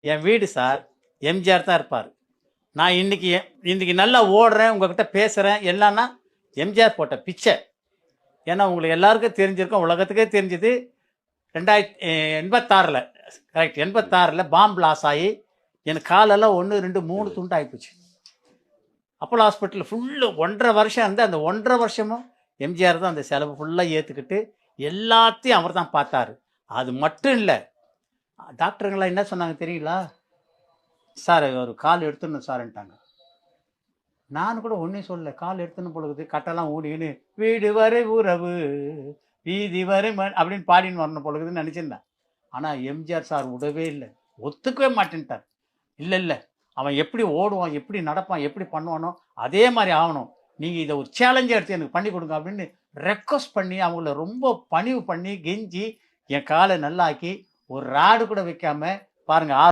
என் வீடு சார் எம்ஜிஆர் தான் இருப்பார். நான் இன்னைக்கு நல்லா ஓடுறேன், உங்ககிட்ட பேசுகிறேன் எல்லாம்னா எம்ஜிஆர் போட்ட பிச்சை. ஏன்னா உங்களுக்கு எல்லாருக்கும் தெரிஞ்சிருக்கும், உலகத்துக்கே தெரிஞ்சது. 1986 கரெக்ட், 86 பாம்பு பிளாஸ் ஆகி எனக்கு காலெல்லாம் 1 2 3 துண்டு ஆகிப்போச்சு. அப்போலோ ஹாஸ்பிட்டல் ஃபுல்லு 1.5 வருஷம் இருந்து அந்த 1.5 வருஷமும் எம்ஜிஆர் தான் அந்த செலவு ஃபுல்லாக ஏற்றுக்கிட்டு எல்லாத்தையும் அவர் தான் பார்த்தாரு. அது மட்டும் இல்லை, டாக்டருங்களாம் என்ன சொன்னாங்க தெரியுங்களா? சார் ஒரு கால் எடுத்துடணும் சார்ன்ட்டாங்க. நான் கூட ஒன்றும் சொல்லலை, கால் எடுத்துன்னு பொழுது கட்டெல்லாம் ஊடின்னு வீடு வரை உறவு வீதி வரை அப்படின்னு பாடின்னு வரணும் பொழுதுன்னு நினச்சிருந்தேன். ஆனால் எம்ஜிஆர் சார் விடவே இல்லை, ஒத்துக்கவே மாட்டேன்ட்டார். இல்லை இல்லை, அவன் எப்படி ஓடுவான், எப்படி நடப்பான், எப்படி பண்ணுவானோ அதே மாதிரி ஆகணும், நீங்கள் இதை ஒரு சேலஞ்சாக எடுத்து எனக்கு பண்ணி கொடுங்க அப்படின்னு ரெக்வஸ்ட் பண்ணி அவங்கள ரொம்ப பணிவு பண்ணி கெஞ்சி என் காலை நல்லாக்கி ஒரு ராடு கூட வைக்காம பாருங்கள்